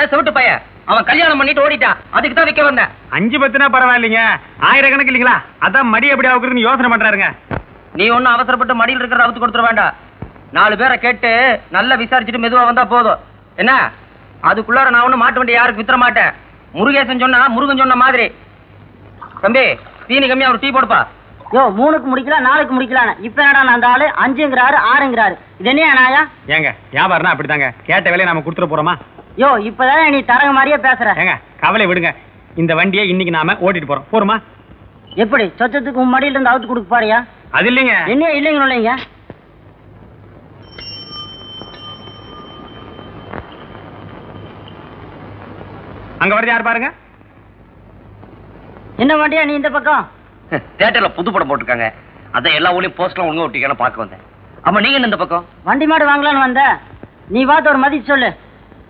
தானே செவிட்டு பையன். அவன் கல்யாணம் பண்ணிட்டு ஓடிட்டான். அதுக்கு தான் விக்க வந்தேன். 5-10 பரவாயில்லைங்க, 1000 கணக்கு இல்லீங்களா? அதான் மடி எப்படி ஆகுறதுன்னு யோசனை பண்றாருங்க. நீ ஒன்னும் அவசரப்பட்டு மடியில் இருக்கிற அவுத்து கொடுத்துட வேண்டாம். 4 பேரை கேட்டு நல்லா விசாரிச்சுட்டு மெதுவா வந்தா போதும். என்ன அதுக்குள்ளார நான் ஒன்னும் மாட்ட வேண்டிய யாருக்கு வித்துற மாட்டேன். முருகேசன் சொன்னா முருகன் சொன்ன மாதிரி. தம்பி தீனி கம்மியா ஒரு டீ போடுப்பா. யோ 3க்கு முடிக்கலாம் 4க்கு முடிக்கலாம். இப்ப என்னடா அந்த ஆளு 5ங்கிறாரு 6ங்கிறாரு. இது என்ன நாயா? ஏங்க வியாபாரம்னா அப்படித்தாங்க, கேட்ட வேலையை நாம கொடுத்துட போறோமா? யோ இப்பதான் நீ தரங்க மாதிரியே பேசுற. ஏங்க கவலை விடுங்க, இந்த வண்டியை இன்னைக்கு நாம ஓட்டிட்டு போறோம். போறோமா? எப்படி சொச்சத்துக்கு உன் மடியில இருந்து அவுத்து கொடுக்க பாரியா? அது இல்லைங்க. என்ன இல்லைங்க இல்லைங்க. அங்க வருது யார் பாருங்க. என்ன வண்டியா நீ இந்த பக்கம்? தியேட்டர்ல புது படம் போட்டுருக்காங்க. அதான் எல்லா ஊர்லயும் போஸ்ட்லாம் ஒழுங்கா ஒட்டிக்கலாம் பார்க்க வந்தேன். ஆமா நீங்க இந்த பக்கம் வண்டி மாடு வாங்கலான்னு வந்த. நீ பார்த்து ஒரு மதிப்பு சொல்லு.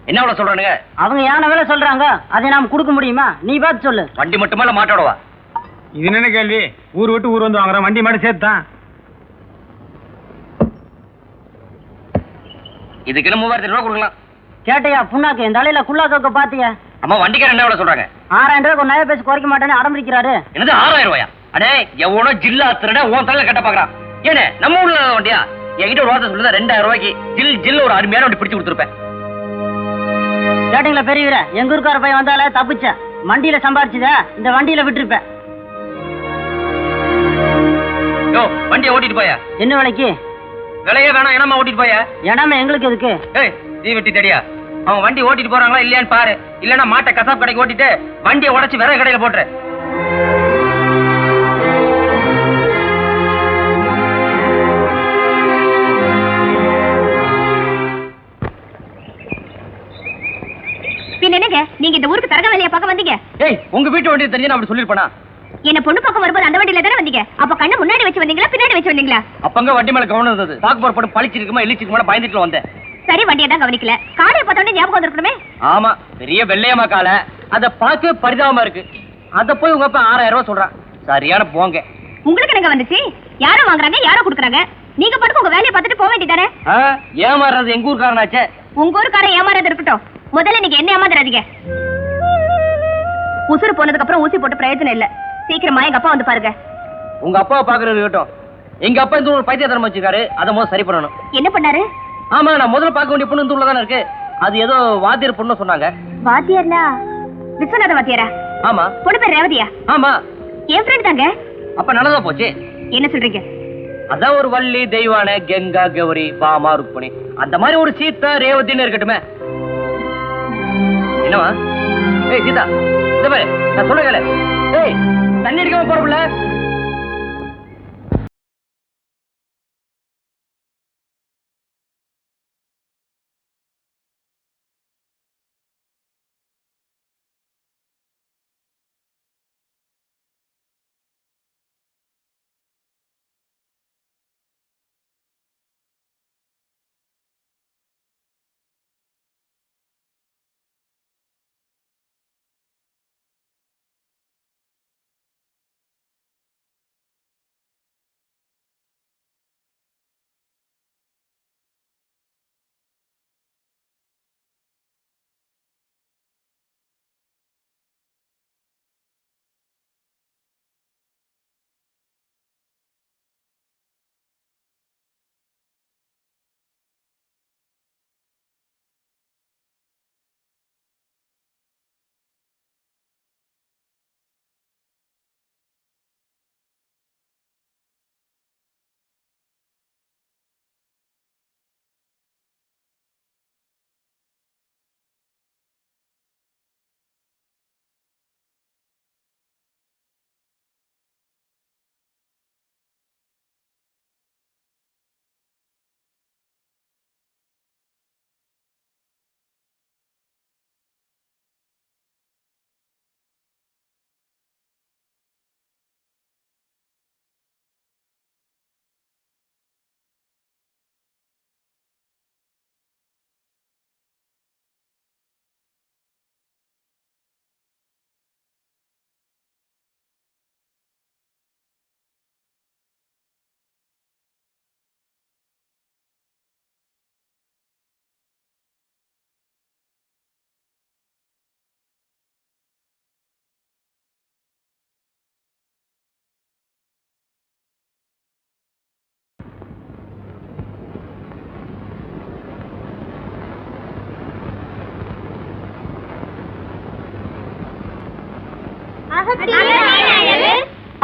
என்ன அவ்வளவு சொல்றானுங்க? அவங்க யானை வேலை சொல்றாங்க, அதை நாம கொடுக்க முடியுமா? நீ பார்த்து சொல்லு. வண்டி மட்டுமே இல்ல மாட்டோடவா? இது என்ன கேள்வி? ஊர் விட்டு ஊர் வந்து வாங்குறோம், வண்டி மாடு சேர்த்தான். இதுக்கு என்ன 3000 ரூபாய் கொடுக்கலாம். கேட்டையா புண்ணாக்கு இந்த தலையில குள்ளாக்க பாத்தியா? அம்மா வண்டிக்கார என்ன எவ்வளவு சொல்றாங்க? 6000 ரூபாய்க்கு ஒரு நய பேசி குறைக்க மாட்டேன்னு அடம்பிடிக்கிறாரு. என்னது 6000 ரூபாயா? அடே எவனோ ஜில்லா திருட உன் தலையில கட்ட பாக்குறான். ஏனே நம்ம ஊர்ல வண்டியா? என்கிட்ட ஒரு வார்த்தை சொல்லுதா 2000 ரூபாய்க்கு ஜில் ஒரு அருமையான வண்டி பிடிச்சு கொடுத்துருப்பேன். கேட்டீங்களா பெரியவர? எங்க ஊருக்கார பையன் வந்தால தப்பிச்ச. வண்டியில சம்பாரிச்சுத இந்த வண்டியில விட்டுருப்பேன். யோ வண்டியை ஓட்டிட்டு போயா. என்ன விலைக்கு? விலையே வேணாம், என்னமா ஓட்டிட்டு போயா? இடமே எங்களுக்கு எதுக்கு? ஏய் தீ வெட்டி தடியா. அவங்க வண்டி ஓட்டிட்டு போறாங்களா இல்லையான்னு பாரு. இல்லன்னா மாட்டை கசாப் கடைக்கு ஓட்டிட்டு வண்டியை உடைச்சு விறகு கடையில போட்டுரு. என்னங்க நீங்க இந்த ஊருக்கு தரக வேலைய பார்க்க வந்தீங்க? ஏய் உங்க வீட்டு வண்டி தெரிஞ்சு நான் அப்படி சொல்லிருப்பேனா? என்ன பொண்ணு பக்கம் வரும்போது அந்த வண்டியில தானே வந்தீங்க? அப்ப கண்ணு முன்னாடி வச்சு வந்தீங்களா பின்னாடி வச்சு வந்தீங்களா? அப்பங்க வண்டி மேல கவனம் இருந்தது. பாக்கு போற படம் பழிச்சிருக்குமா எலிச்சிருக்குமா பயந்துட்டு வந்தேன். சரி வண்டியை தான் கவனிக்கல. காலையை பார்த்தோன்னே ஞாபகம் வந்திருக்கணுமே. ஆமா பெரிய வெள்ளையம்மா காலை அத பார்க்க பரிதாபமா இருக்கு. அத போய் உங்க அப்பா 6000 ரூபாய் சொல்றான். சரியான போங்க. உங்களுக்கு என்னங்க வந்துச்சு? யாரோ வாங்குறாங்க யாரோ குடுக்குறாங்க. நீங்க பாட்டுக்கு உங்க வேலையை பார்த்துட்டு போக வேண்டியதானே? ஏமாறது எங்க ஊர்க்காரனாச்சே. உங்க ஊருக்காரன் ஏமாறது இருக்கட்டும், முதல்ல நீங்க என்ன ஏமாந்துறாதீங்க. உசுறு போனதுக்கு அப்புறம் ஊசி போட்டு பிரயோஜனம் இல்ல. சீக்கிரமா எங்க அப்பா வந்து பாருங்க. உங்க அப்பாவை பாக்குறது இருக்கட்டும். எங்க அப்பா இந்த ஒரு பைத்தியத்தனம் வச்சிருக்காரு. அதை முதல்ல சரி பண்ணணும். என்ன பண்ணாரு? ஆமா நான் முதல்ல பார்க்க வேண்டிய பொண்ணு இந்த ஊர்ல தானே இருக்கு. அது ஏதோ வாத்தியார் பொண்ணு சொன்னாங்க. வாத்தியார்னா விஸ்வநாத வாத்தியாரா? ஆமா. பொண்ணு பேர் ரேவதியா? ஆமா. என் ஃப்ரெண்ட் தாங்க. அப்ப நல்லதா போச்சு. என்ன சொல்றீங்க? அதான் ஒரு வள்ளி தெய்வான கங்கா கௌரி பாமா ருக்மணி அந்த மாதிரி ஒரு சீதா ரேவதின்னு இருக்கட்டுமே. என்னவா? ஏய் சீதா இந்த பாரு நான் சொல்ல கேளு. ஏய் தண்ணி அடிக்காம போறப்புல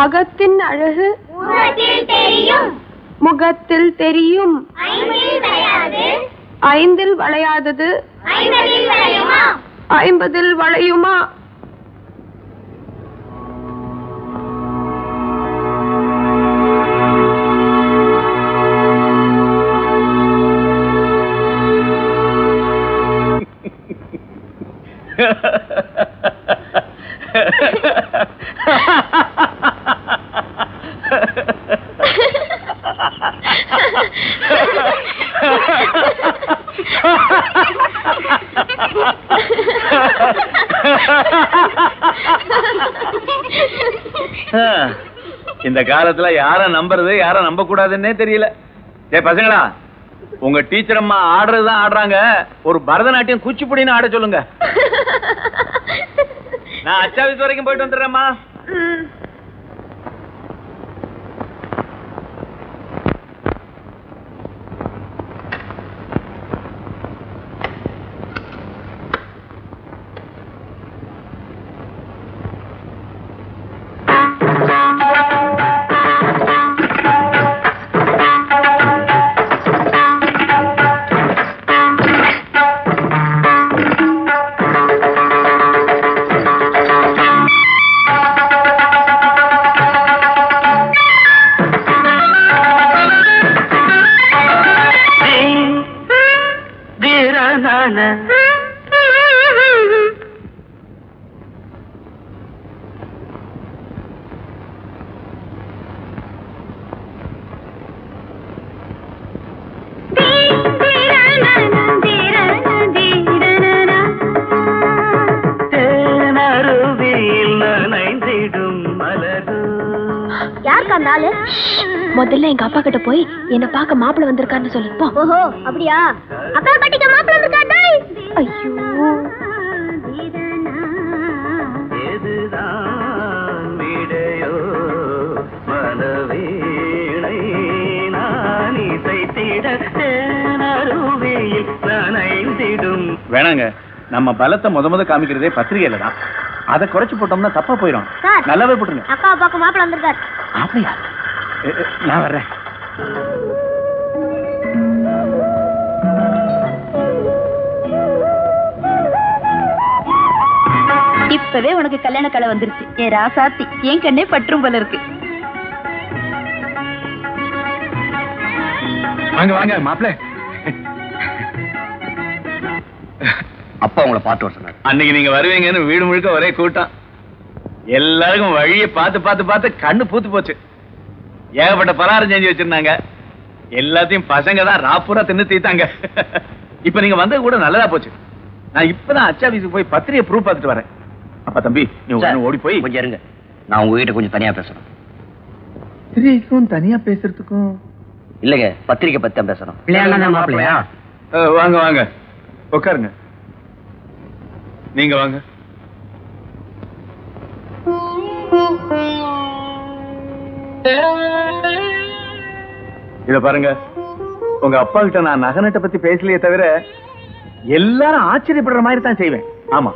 அகத்தின் அழகு முகத்தில் தெரியும். ஐந்தில் வளையாதது 50 வளையுமா? இந்த காலத்துல யார நம்புறது யார நம்ப கூடாதுன்னே தெரியல. பசங்களா, உங்க டீச்சர் அம்மா ஆடுறதுதான் ஆடுறாங்க, ஒரு பரதநாட்டியம் குச்சிப்புடின்னு ஆட சொல்லுங்க. நான் அச்சாவிஸ் வரைக்கும் போயிட்டு வந்துடுறேம்மா. முதல்ல எங்க அப்பா கிட்ட போய் என்ன பாக்க மாப்பிள்ள வந்திருக்காருன்னு சொல்லு போ. ஓஹோ அப்படியா? அக்கா கட்டிக்க மாப்பிள்ள வந்திருக்காடா. ஐயோ, வேணாங்க, நம்ம பலத்தை முத காமிக்கிறதே பத்திரிகையில தான். அதை குறைச்சு போட்டோம்னா தப்பா போயிடும். நல்லாவே போட்டுருங்க. அக்கா பாக்க மாப்பிள்ள வந்திருக்காரு. அப்படியா? நான் வர்றேன். இப்பவே உனக்கு கல்யாண கலை வந்துருச்சு. ஏ ராசாத்தி, என் கண்ணே பற்றும் போல இருக்கு. வாங்க வாங்க மாப்பிள்ள. அப்பா உங்களை பார்த்து வர சொன்னார். அன்னைக்கு நீங்க வருவீங்கன்னு வீடு முழுக்க ஒரே கூட்டம். எல்லாருக்கும் வழியை பார்த்து பார்த்து பார்த்து கண்ணு பூத்து போச்சு. ஏகப்பட்ட பலகாரம் செஞ்சு வச்சிருந்தாங்க. எல்லாத்தையும் பசங்க தான் ராப்பூரா தின்னு தீத்தாங்க. இப்ப நீங்க வந்தது கூட நல்லதா போச்சு. நான் இப்பதான் அச்சாபீஸுக்கு போய் பத்திரிகை ப்ரூவ் பார்த்துட்டு வரேன். அப்பா தம்பி, நீ ஓடி போய் கொஞ்சம் இருங்க, நான் உங்க வீட்டை கொஞ்சம் தனியா பேசணும். பத்திரிகைக்கும் தனியா பேசுறதுக்கும் இல்லங்க, பத்திரிகை பத்தி தான் பேசணும். வாங்க வாங்க உட்காருங்க. நீங்க வாங்க. இத பாருங்க, உங்க அப்பா கிட்ட நான் நகனட்டை பத்தி பேசலையே தவிர எல்லாரும் ஆச்சரியப்படுற மாதிரி தான் செய்வேன். ஆமா,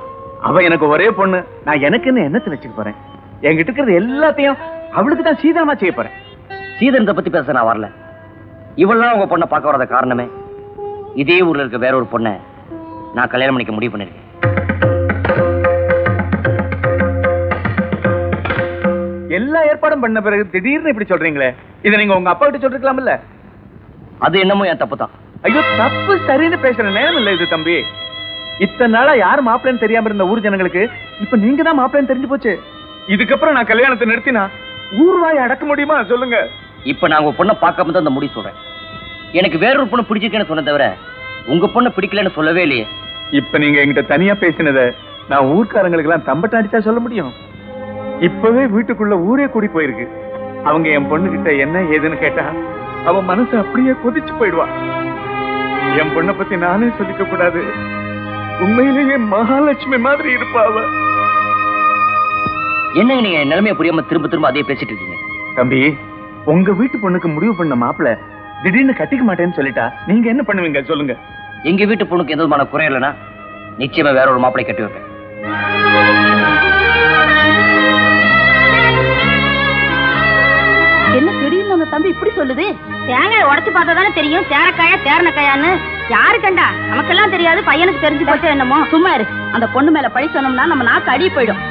அவ எனக்கு ஒரே பொண்ணு. நான் எனக்குன்னு என்னத்தை வச்சுக்க போறேன்? என்கிட்ட இருக்கிறது எல்லாத்தையும் அவளுக்கு தான் சீதனமா செய்ய போறேன். சீதனத்தை பத்தி பேச நான் வரல. இவெல்லாம் உங்க பொண்ணை பார்க்க வராத காரணமே இதே ஊர்ல இருக்க வேற ஒரு பொண்ணை நான் கல்யாணம் பண்ணிக்க முடிவு பண்ணிருக்கேன். எல்லா ஏற்பாடும் பண்ண பிறகு திடீர்னு இப்படி சொல்றீங்களே, இதை நீங்க உங்க அப்பா கிட்ட சொல்லிருக்கலாம்ல? அது என்னமோ என் தப்பு தான். ஐயோ, தப்பு சரின்னு பேசுற நேரம் இல்ல இது தம்பி. இத்தனை நாளா யாரு மாப்பிள்ளைன்னு தெரியாம இருந்த ஊர் ஜனங்களுக்கு இப்ப நீங்க தான் மாப்பிள்ளைன்னு தெரிஞ்சு போச்சு. இதுக்கப்புறம் நான் கல்யாணத்தை நிறுத்தினா ஊர்வாய் அடக்க முடியுமா சொல்லுங்க? இப்ப நான் உங்க பொண்ணை பார்க்காம தான் இந்த முடிவு சொல்றேன். எனக்கு வேறொரு பொண்ணு பிடிச்சிருக்கேன்னு சொன்ன தவிர உங்க பொண்ணை பிடிக்கலன்னு சொல்லவே இல்லையே. இப்ப நீங்க என்கிட்ட தனியா பேசினத நான் ஊர்க்காரங்களுக்கு எல்லாம் தம்பட்ட அடிச்சா சொல்ல முடியும்? இப்பவே வீட்டுக்குள்ள ஊரே கூடி போயிருக்கு. அவங்க என் பொண்ணு கிட்ட என்ன ஏதுன்னு கேட்டா அவன் மனசு அப்படியே கொதிச்சு போயிடுவா. என் பொண்ணை பத்தி நானே சொல்லிக்க கூடாது, உண்மையிலேயே மகாலட்சுமி மாதிரி இருப்பா அவ. என்னங்க நீங்க நிலைமையை புரியாம திரும்ப திரும்ப அதே பேசிட்டு இருக்கீங்க? தம்பி, உங்க வீட்டு பொண்ணுக்கு முடிவு பண்ண மாப்பிள்ள திடீர்னு கட்டிக்க மாட்டேன்னு சொல்லிட்டா நீங்க என்ன பண்ணுவீங்க சொல்லுங்க? எங்க வீட்டு பொண்ணுக்கு எந்த விதமான குறை இல்லைன்னா நிச்சயமா வேற ஒரு மாப்பிள்ளை கட்டி வைப்பேன். சொல்லுது? தேங்காய் உடைச்சு பார்த்தா தானே தெரியும் தேரக்காயா தேரணக்காயான்னு. யாரு கண்டா? நமக்கெல்லாம் தெரியாது, பையனுக்கு தெரிஞ்சு போச்சு என்னமோ. சும்மா இரு. அந்த பொண்ணு மேல பழி சொன்னோம்னா நம்ம நாக்கு அடி போயிடும்.